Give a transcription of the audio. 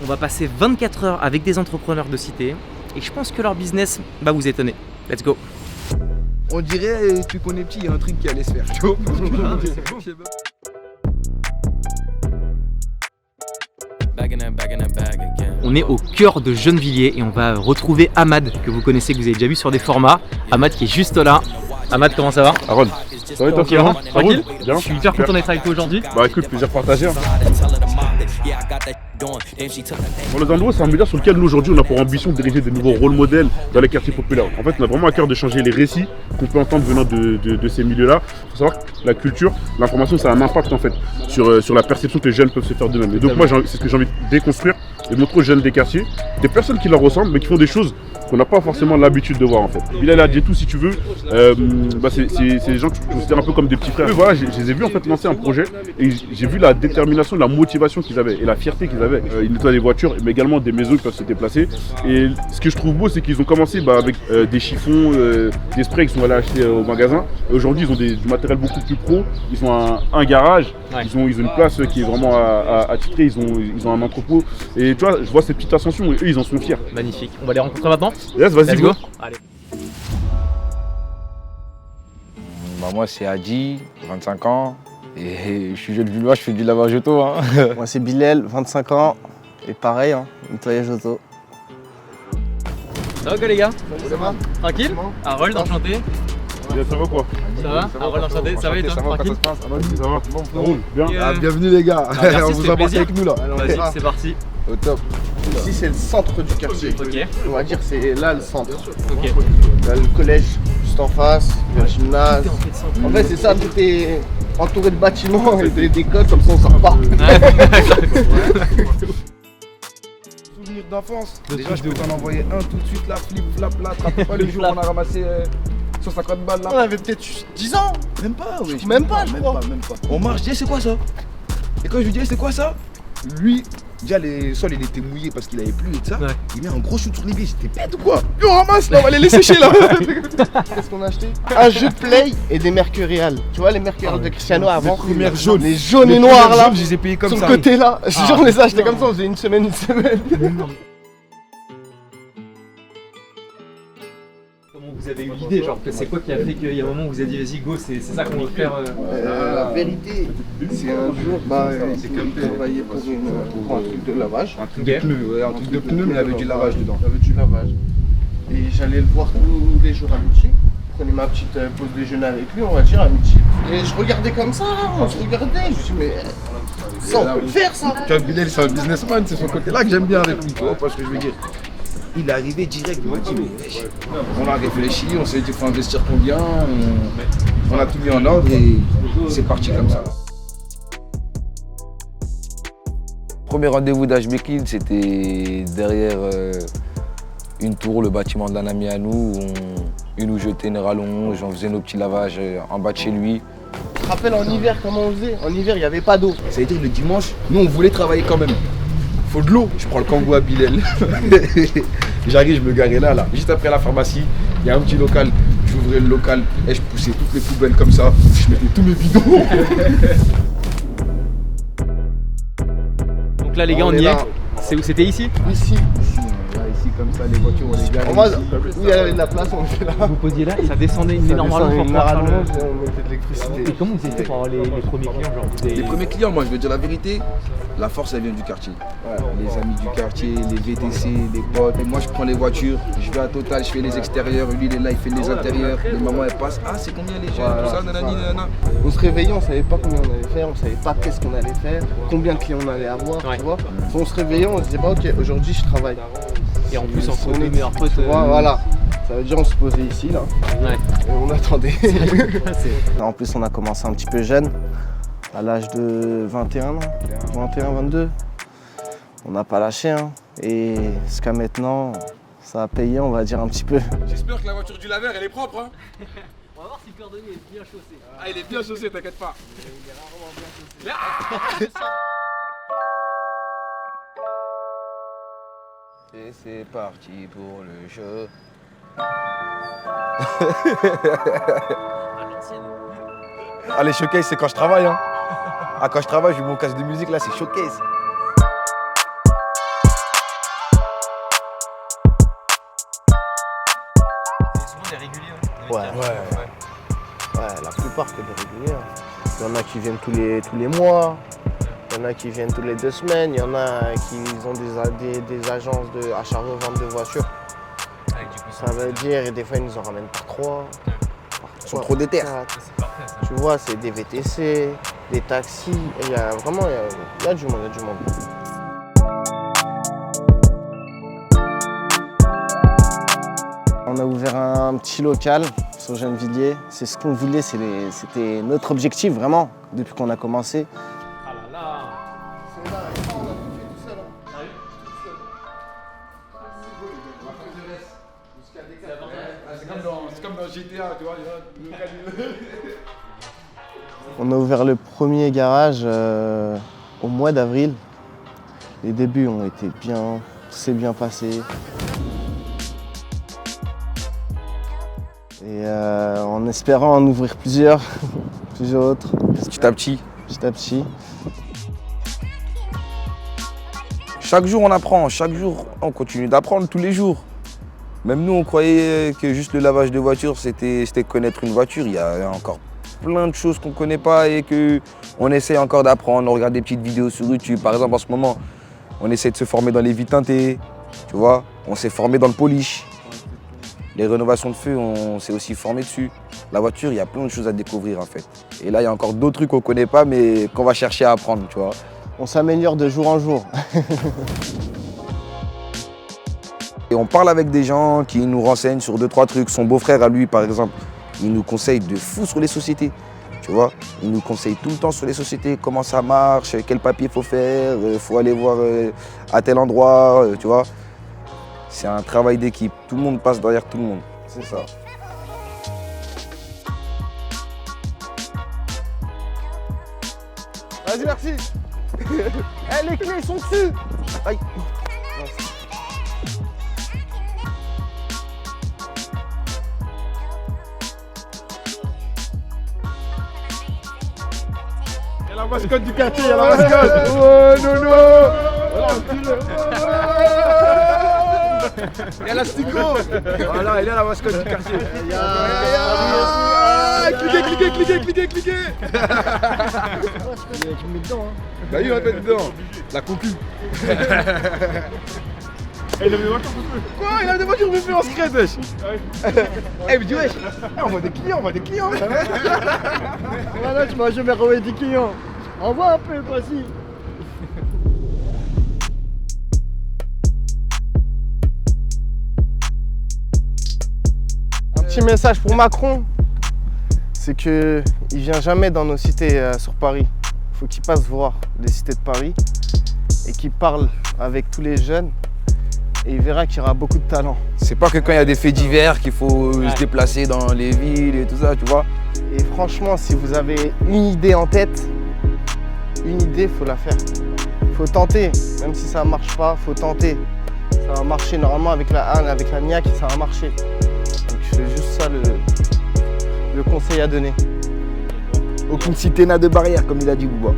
On va passer 24 heures avec des entrepreneurs de cité et je pense que leur business va vous étonner. Let's go. On dirait, tu connais petit, il y a un truc qui allait se faire, tu vois. On est au cœur de Gennevilliers et on va retrouver Ahmad, que vous connaissez, que vous avez déjà vu sur des formats. Ahmad qui est juste là. Ahmad, comment ça va? Aaron, ça va et toi? Tranquille. Bien. Je suis hyper content d'être avec toi aujourd'hui. Bah écoute, plaisir partagé. Pour les endroits, c'est un média sur lequel nous aujourd'hui on a pour ambition de diriger des nouveaux rôles modèles dans les quartiers populaires. En fait, on a vraiment à cœur de changer les récits qu'on peut entendre venant de ces milieux-là. Il faut savoir que la culture, l'information, ça a un impact en fait sur la perception que les jeunes peuvent se faire d'eux-mêmes. Et donc moi, c'est ce que j'ai envie de déconstruire et de montrer aux jeunes des quartiers, des personnes qui leur ressemblent mais qui font des choses qu'on n'a pas forcément l'habitude de voir en fait. Bilal a dit tout si tu veux, c'est des gens que je considère un peu comme des petits frères. Et voilà, je les ai vus en fait lancer un projet et j'ai vu la détermination, la motivation qu'ils avaient et la fierté qu'ils avaient. Ils nettoient des voitures mais également des maisons qui peuvent se déplacer. Et ce que je trouve beau, c'est qu'ils ont commencé avec des chiffons, des sprays qu'ils sont allés acheter au magasin. Et aujourd'hui, ils ont du matériel beaucoup plus pro. Ils ont un garage, ouais. Ils ont une place qui est vraiment attitrée, ils ont un entrepôt. Et tu vois, je vois cette petite ascension et eux, ils en sont fiers. Magnifique. On va les rencontrer maintenant. Yes, vas-y, go. Allez. Bah moi c'est Adi, 25 ans, et je suis jeune villois, je fais du lavage auto. Hein. Moi c'est Bilal, 25 ans, et pareil, hein, nettoyage auto. Ça va quoi les gars? Ça va? Tranquille? Harold, enchanté. Ça va quoi? Ça va? Harold, enchanté. Ça va et toi? Tranquille? Ça va? Bon, bien. Bienvenue les gars, merci, on vous embrasse avec nous là. Vas-y, c'est parti. Au top. Ici c'est le centre du quartier. Ok. On va dire c'est là le centre. Ok. Là, le collège juste en face, il y a le gymnase. En fait c'est ça, tout est entouré de bâtiments et d'écoles, comme ça on sort pas. Souvenir d'enfance. Déjà je peux t'en envoyer un tout de suite là, flip flap là, te rappelles pas le jour où on a ramassé 150 balles là. On avait peut-être 10 ans. Même pas, oui. Même pas, je crois. Même pas. On marche, je dis c'est quoi ça? Et quand je lui dis c'est quoi ça? Lui, déjà le sol il était mouillé parce qu'il avait plu et tout ça. Ouais. Il met un gros chou sur les pieds, j'étais bête ou quoi? Yo ramasse là, on va les laisser sécher là. Qu'est-ce qu'on a acheté? Un jeu de play et des mercuriales. Tu vois les mercuriales de Cristiano avant? Les premières jaunes. Les jaunes et noirs là. Je les ai payés comme sur ça. le côté là. Je jure on les a achetés comme ça, on faisait une semaine. Comment vous avez eu l'idée, genre c'est quoi qui a fait qu'il y a un moment où vous avez dit vas-y go, c'est ça qu'on va faire La vérité, c'est un jour, il travaillait pour un truc de lavage. Un truc de pneus, ouais, un truc de pneus, mais il y avait du lavage dedans. Il y avait du lavage. Et j'allais le voir tous les jours à midi. Je prenais ma petite pause déjeuner avec lui, on va dire, à midi. Et je regardais comme ça, on se regardait, je me suis dit, mais ça, on peut le faire ça. Quand Bilal c'est un businessman, c'est son côté là que j'aime bien avec lui, tu vois pas ce que je veux dire. Il est arrivé direct, il m'a dit mais on a réfléchi, on s'est dit il faut investir combien, on a tout mis en ordre et c'est parti comme ça. Premier rendez-vous d'HBKids, c'était derrière une tour, le bâtiment d'un ami à nous, où il nous jetait une rallonge, on faisait nos petits lavages en bas de chez lui. Tu te rappelles en hiver comment on faisait? En hiver il n'y avait pas d'eau. Ça veut dire le dimanche, nous on voulait travailler quand même. Faut de l'eau. Je prends le Kangoo à Bilal. J'arrive, je me garais là. Juste après la pharmacie, il y a un petit local. J'ouvrais le local et je poussais toutes les poubelles comme ça. Je mettais tous mes bidons. Donc là les gars on y est. C'est où? C'était ici? Ici. Ici comme ça, les voitures on les garait. Moi, où il y avait de la place, on était là. Vous posiez là et ça descendait une énorme rallonge pour pouvoir faire le... on mettait de l'électricité. Et comment vous étiez pour avoir les premiers clients genre Les premiers clients, moi je veux dire la vérité, la force elle vient du quartier. Ouais, les amis du quartier, les VTC, les potes. Et moi je prends les voitures, je vais à Total, je fais les extérieurs, lui il est là, il fait les intérieurs. Les mamans elles passent, ah c'est combien les jeunes, tout ça, nanani, nanana. On se réveillait, on savait pas combien on allait faire, on savait pas qu'est-ce qu'on allait faire, combien de clients on allait avoir, tu vois. On se réveillait, on se disait pas ok aujourd'hui je travaille. Et en plus entre deux meilleurs potes. Voilà. Ça veut dire on se posait ici là. Ouais. Et on attendait. En plus on a commencé un petit peu jeune, à l'âge de 21 ans, 21, 22. On n'a pas lâché hein. Et jusqu'à maintenant, ça a payé on va dire un petit peu. J'espère que la voiture du laveur elle est propre hein. On va voir si le cordonnier est bien chaussé. Ah il est bien chaussé, t'inquiète pas. Il est rarement bien chaussé. Et c'est parti pour le jeu. Ah les showcase c'est quand je travaille hein. Ah quand je travaille, j'ai mon casque de musique là, c'est showcase. des réguliers. Ouais, la plupart que des réguliers. Il y en a qui viennent tous les mois, il y en a qui viennent tous les 2 semaines, il y en a qui ont des agences d'achat-revente de voitures. Ça veut dire, et des fois ils nous en ramènent par 3. Ils sont trop déter. C'est parfait ça. Tu vois, c'est des VTC, des taxis, et il y a vraiment, il y a du monde, il y a du monde. On a ouvert un petit local sur Gennevilliers. C'est ce qu'on voulait, c'était notre objectif vraiment, depuis qu'on a commencé. Ah là là. C'est là, on a tout fait tout seul. C'est comme dans GTA, tu vois. On a ouvert le premier garage au mois d'avril. Les débuts ont été bien, c'est bien passé. Et en espérant en ouvrir plusieurs autres, Petit à petit. petit à petit. Chaque jour on apprend, chaque jour on continue d'apprendre tous les jours. Même nous on croyait que juste le lavage de voiture c'était connaître une voiture. Il y a encore plein de choses qu'on ne connaît pas et qu'on essaie encore d'apprendre. On regarde des petites vidéos sur YouTube. Par exemple en ce moment on essaie de se former dans les vitres teintées, tu vois. On s'est formé dans le polish. Les rénovations de feu, on s'est aussi formé dessus. La voiture, il y a plein de choses à découvrir en fait. Et là, il y a encore d'autres trucs qu'on ne connaît pas, mais qu'on va chercher à apprendre, tu vois. On s'améliore de jour en jour. Et on parle avec des gens qui nous renseignent sur 2-3 trucs. Son beau-frère à lui, par exemple, il nous conseille de fou sur les sociétés. Tu vois, il nous conseille tout le temps sur les sociétés, comment ça marche, quel papier il faut faire, il faut aller voir à tel endroit, tu vois. C'est un travail d'équipe, tout le monde passe derrière tout le monde, c'est ça. Vas-y, merci. Les clés sont dessus. Aïe. Il y a la mascotte du quartier, il y a la mascotte. Oh, Nono. Il y a l'astico. Voilà, il y a la mascotte du quartier. Cliquez. Tu me mets dedans, hein. Bah oui, on va mettre dedans. La concu. Il a des voitures Quoi? Il a des voitures mais en secret, wesh. Eh, mais dis wesh. On voit des clients. Voilà, tu m'as jamais renvoyé des clients. Envoie un peu, vas-y. Un petit message pour Macron, c'est qu'il vient jamais dans nos cités sur Paris. Il faut qu'il passe voir les cités de Paris et qu'il parle avec tous les jeunes et il verra qu'il y aura beaucoup de talent. C'est pas que quand il y a des faits divers qu'il faut se déplacer dans les villes et tout ça, tu vois. Et franchement, si vous avez une idée en tête, il faut la faire. Il faut tenter, même si ça ne marche pas, il faut tenter. Ça va marcher normalement avec la Anne, avec la Niac, ça va marcher. Donc c'est juste ça le conseil à donner. Aucune cité n'a de barrière, comme il a dit Bouba.